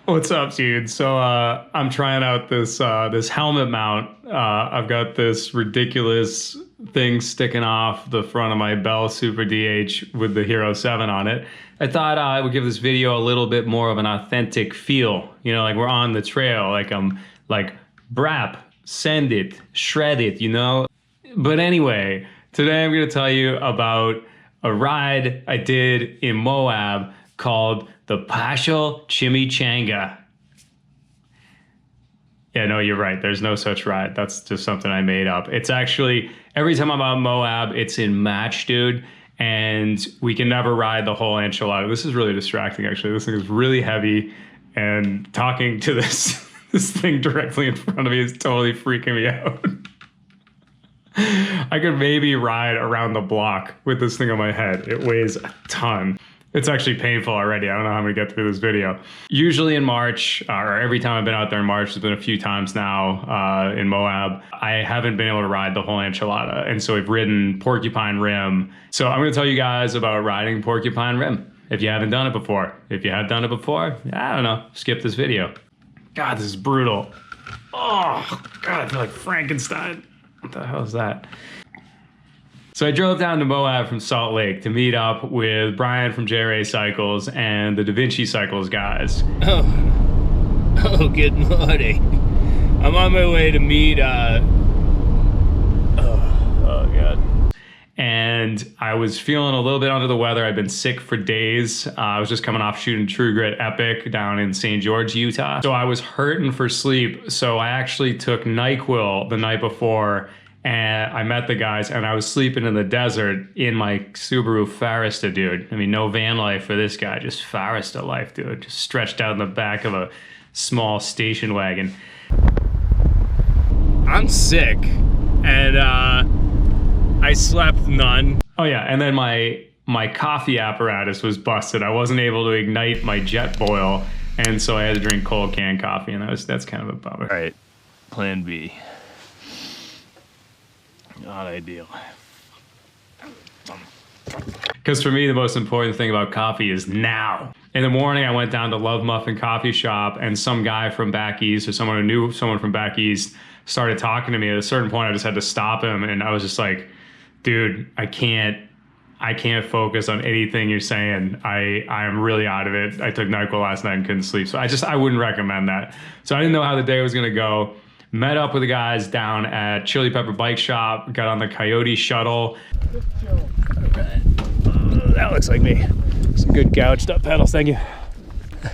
What's up, dude? So I'm trying out this this helmet mount. I've got this ridiculous thing sticking off the front of my Bell Super DH with the Hero 7 on it. I thought I would give this video a little bit more of an authentic feel. You know, like we're on the trail, like I'm like brap, send it, shred it, you know? But anyway, today I'm gonna tell you about a ride I did in Moab called the Partial Chimichanga. Yeah, no, you're right. There's no such ride. That's just something I made up. It's actually, every time I'm on Moab, it's in Match, dude. And we can never ride the Whole Enchilada. This is really distracting, actually. This thing is really heavy. And talking to this, this thing directly in front of me is totally freaking me out. I could maybe ride around the block with this thing on my head. It weighs a ton. It's actually painful already. I don't know how I'm gonna get through this video. Usually in March, or every time I've been out there in March, there's been a few times now in Moab, I haven't been able to ride the Whole Enchilada. And so we've ridden Porcupine Rim. So I'm gonna tell you guys about riding Porcupine Rim. If you haven't done it before. If you have done it before, I don't know, skip this video. God, this is brutal. Oh, God, I feel like Frankenstein. What the hell is that? So I drove down to Moab from Salt Lake to meet up with Brian from JRA Cycles and the Devinci Cycles guys. Oh, good morning. I'm on my way to meet, oh God. And I was feeling a little bit under the weather. I've been sick for days. I was just coming off shooting True Grit Epic down in St. George, Utah. So I was hurting for sleep. So I actually took NyQuil the night before, and I met the guys, and I was sleeping in the desert in my Subaru Forester, dude. I mean, no van life for this guy, just Forester life, dude. Just stretched out in the back of a small station wagon. I'm sick, and I slept none. Oh yeah, and then my coffee apparatus was busted. I wasn't able to ignite my jet boil, and so I had to drink cold canned coffee, and that's kind of a bummer. All right, plan B. Not ideal. Because for me, the most important thing about coffee is now. In the morning, I went down to Love Muffin Coffee Shop, and some guy from back east, or someone who knew someone from back east, started talking to me. At a certain point, I just had to stop him, and I was just like, dude, I can't focus on anything you're saying. I am really out of it. I took NyQuil last night and couldn't sleep. So I wouldn't recommend that. So I didn't know how the day was gonna go. Met up with the guys down at Chili Pepper Bike Shop, got on the Coyote shuttle. That looks like me. Some good gouged up pedals, thank you.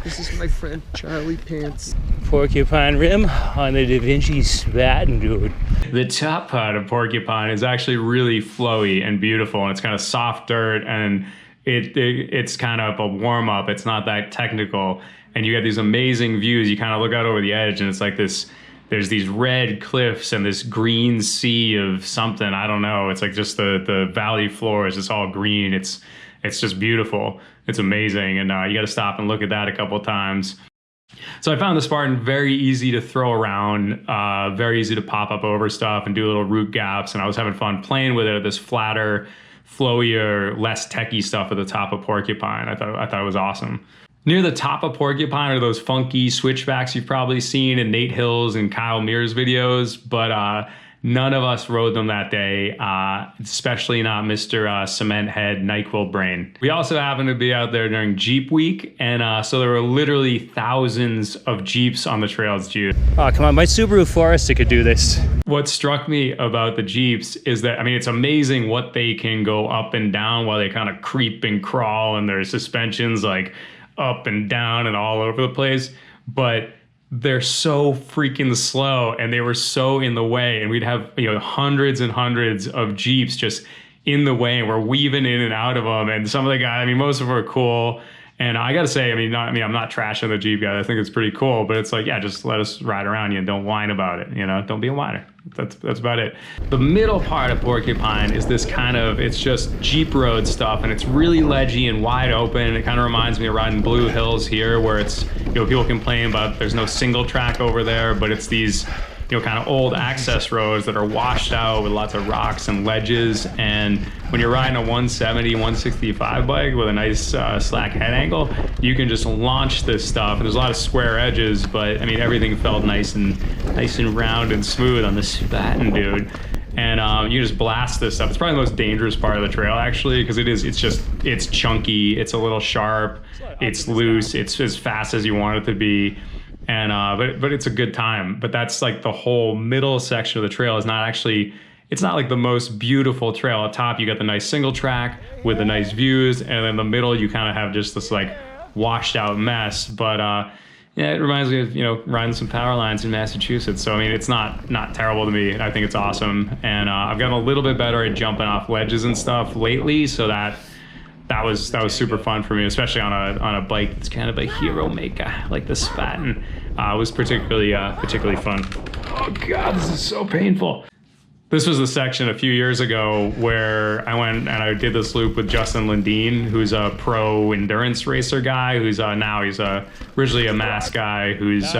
This is my friend Charlie Pants. Porcupine Rim on the Devinci Spartan, dude. The top part of Porcupine is actually really flowy and beautiful, and it's kind of soft dirt, and it's kind of a warm-up. It's not that technical, and you get these amazing views. You kind of look out over the edge, and it's like this, there's these red cliffs and this green sea of something. I don't know. It's like just the valley floor is just all green. It's just beautiful. It's amazing. And you got to stop and look at that a couple of times. So I found the Spartan very easy to throw around, very easy to pop up over stuff and do little root gaps. And I was having fun playing with it at this flatter, flowier, less techie stuff at the top of Porcupine. I thought it was awesome. Near the top of Porcupine are those funky switchbacks you've probably seen in Nate Hill's and Kyle Mears videos, but none of us rode them that day, especially not Mr. Cement Head NyQuil Brain. We also happened to be out there during Jeep Week, and so there were literally thousands of Jeeps on the trails, Jude. Oh, come on, my Subaru Forester could do this. What struck me about the Jeeps is that, I mean, it's amazing what they can go up and down while they kind of creep and crawl, and their suspensions like up and down and all over the place, but they're so freaking slow, and they were so in the way, and we'd have, you know, hundreds and hundreds of Jeeps just in the way, and we're weaving in and out of them. And some of the guys, I mean, most of them are cool, And I got to say, I'm not trashing the Jeep guy. I think it's pretty cool, but it's like, yeah, just let us ride around you and don't whine about it. You know, don't be a whiner. That's about it. The middle part of Porcupine is this kind of, it's just Jeep road stuff, and it's really ledgy and wide open. It kind of reminds me of riding Blue Hills here, where it's, you know, people complain about there's no single track over there, but it's these, you know, kind of old access roads that are washed out with lots of rocks and ledges. And when you're riding a 170, 165 bike with a nice slack head angle, you can just launch this stuff. And there's a lot of square edges, but I mean, everything felt nice and round and smooth on the Spartan, dude. And you just blast this stuff. It's probably the most dangerous part of the trail, actually, because it's chunky, it's a little sharp, it's loose, it's as fast as you want it to be. And but it's a good time. But that's like the whole middle section of the trail is not actually, it's not like the most beautiful trail. At top you got the nice single track with the nice views, and then the middle you kind of have just this like washed out mess. But yeah, it reminds me of, you know, riding some power lines in Massachusetts. So I mean, it's not terrible to me. I think it's awesome. And I've gotten a little bit better at jumping off ledges and stuff lately, so that was super fun for me, especially on a bike that's kind of a hero maker like the Spartan. It was particularly fun. Oh God, this is so painful. This was the section a few years ago where I went and I did this loop with Justin Lundeen, who's a pro endurance racer guy, who's now he's originally a Mass guy who's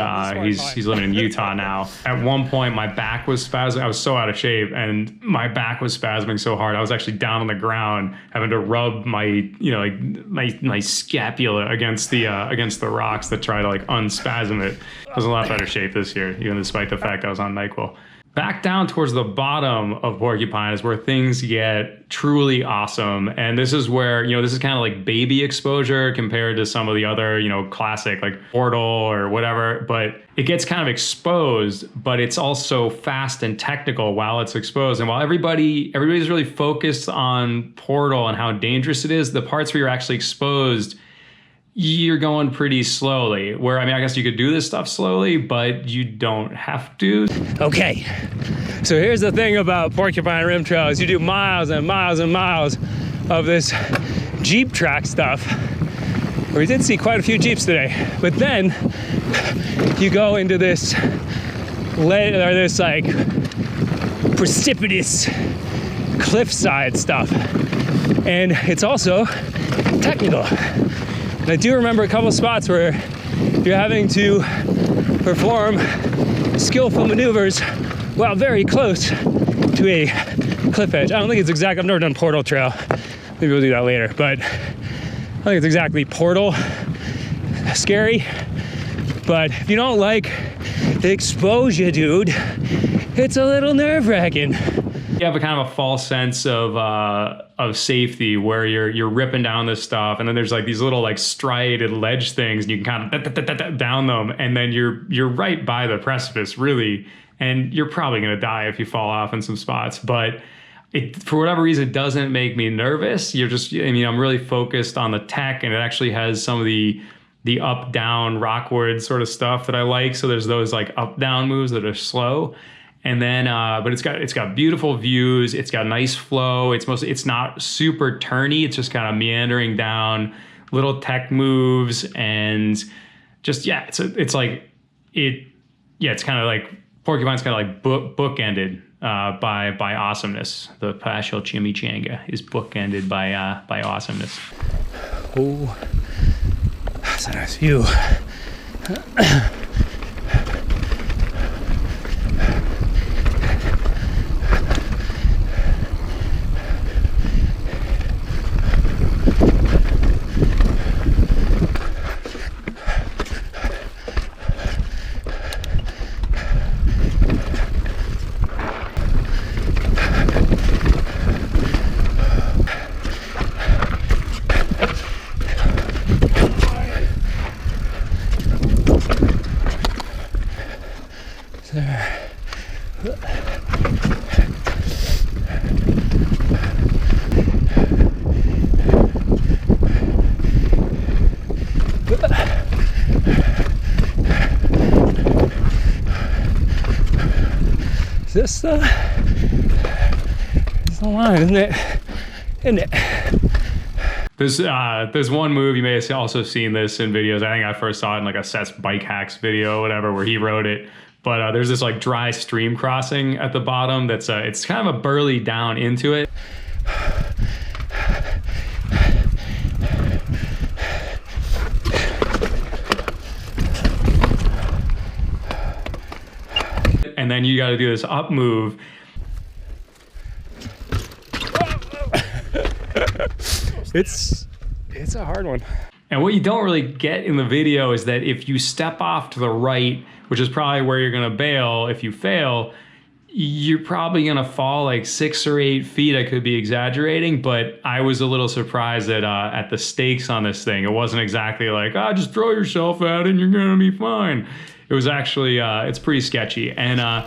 he's living in Utah now. At one point, my back was spasming. I was so out of shape, and my back was spasming so hard. I was actually down on the ground, having to rub my, you know, like my scapula against the rocks to try to like unspasm it. I was in a lot better shape this year, even despite the fact I was on NyQuil. Back down towards the bottom of Porcupine is where things get truly awesome. And this is where, you know, this is kind of like baby exposure compared to some of the other, you know, classic like Portal or whatever, but it gets kind of exposed, but it's also fast and technical while it's exposed. And while everybody's really focused on Portal and how dangerous it is, the parts where you're actually exposed, you're going pretty slowly. Where, I mean, I guess you could do this stuff slowly, but you don't have to. Okay, so here's the thing about Porcupine Rim Trail is you do miles and miles and miles of this Jeep track stuff. We did see quite a few Jeeps today, but then you go into this like precipitous cliffside stuff, and it's also technical. And I do remember a couple spots where you're having to perform skillful maneuvers while very close to a cliff edge. I don't think it's exact, I've never done Portal Trail. Maybe we'll do that later, but I think it's exactly Portal scary. But if you don't like the exposure, dude, it's a little nerve-wracking. You have a kind of a false sense of safety where you're ripping down this stuff, and then there's like these little like striated ledge things, and you can kind of down them, and then you're right by the precipice, really, and you're probably gonna die if you fall off in some spots. But it, for whatever reason, it doesn't make me nervous. I'm really focused on the tech, and it actually has some of the up down rockwood sort of stuff that I like. So there's those like up down moves that are slow. And then, but it's got beautiful views. It's got nice flow. It's not super turny. It's just kind of meandering down, little tech moves, and just it's kind of like Porcupine's kind of like bookended by awesomeness. The Partial Chimichanga is bookended by awesomeness. Oh, that's a nice view. Is this it's the line, isn't it? Isn't it? There's one move, you may have also seen this in videos. I think I first saw it in like a Seth's Bike Hacks video or whatever, where he rode it. But there's this like dry stream crossing at the bottom that's it's kind of a burly down into it. And then you got to do this up move. It's a hard one. And what you don't really get in the video is that if you step off to the right, which is probably where you're gonna bail if you fail, you're probably gonna fall like 6 or 8 feet. I could be exaggerating, but I was a little surprised at the stakes on this thing. It wasn't exactly like, just throw yourself at it and you're gonna be fine. It was actually, it's pretty sketchy. And I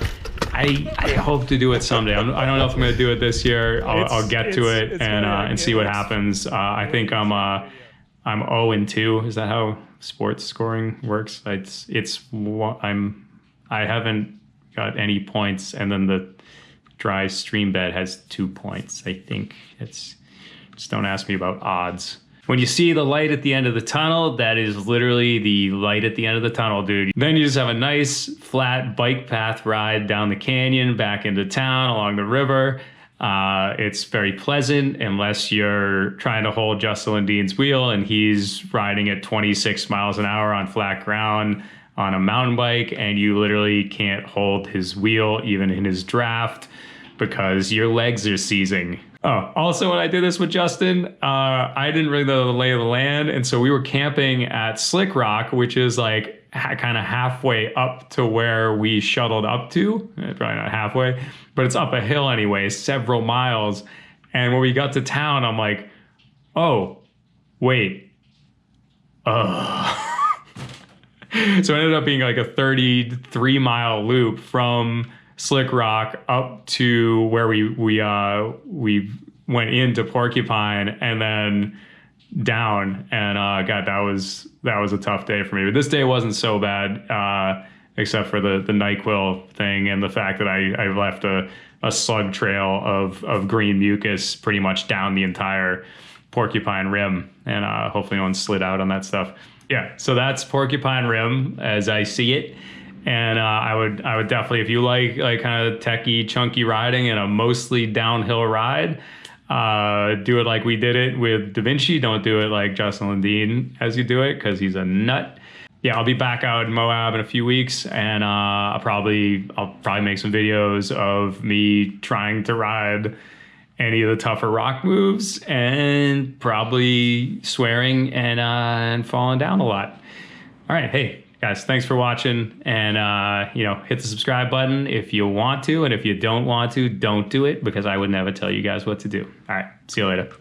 hope to do it someday. I don't know if I'm gonna do it this year. I'll get to it and see what happens. I think I'm 0-2. Is that how sports scoring works? I haven't got any points, and then the dry stream bed has 2 points. I think just don't ask me about odds. When you see the light at the end of the tunnel, that is literally the light at the end of the tunnel, dude. Then you just have a nice flat bike path ride down the canyon, back into town, along the river. It's very pleasant unless you're trying to hold Justin Lundeen's wheel and he's riding at 26 miles an hour on flat ground on a mountain bike, and you literally can't hold his wheel even in his draft because your legs are seizing. Oh, also when I did this with Justin, I didn't really know the lay of the land, and so we were camping at Slick Rock, which is like kind of halfway up to where we shuttled up to. Probably not halfway, but it's up a hill anyway, several miles. And when we got to town, I'm like, oh, wait. So it ended up being like a 33-mile loop from Slick Rock up to where we went into Porcupine and then down. And God, that was a tough day for me. But this day wasn't so bad, except for the NyQuil thing and the fact that I left a slug trail of green mucus pretty much down the entire Porcupine Rim, and hopefully no one slid out on that stuff. Yeah, so that's Porcupine Rim as I see it. And I would definitely, if you like kind of techie, chunky riding and a mostly downhill ride, do it like we did it with Devinci. Don't do it like Justin Lundeen as you do it, because he's a nut. Yeah, I'll be back out in Moab in a few weeks, and I'll probably make some videos of me trying to ride any of the tougher rock moves, and probably swearing and falling down a lot. All right, hey guys, thanks for watching, and hit the subscribe button if you want to, and if you don't want to, don't do it, because I would never tell you guys what to do. All right, see you later.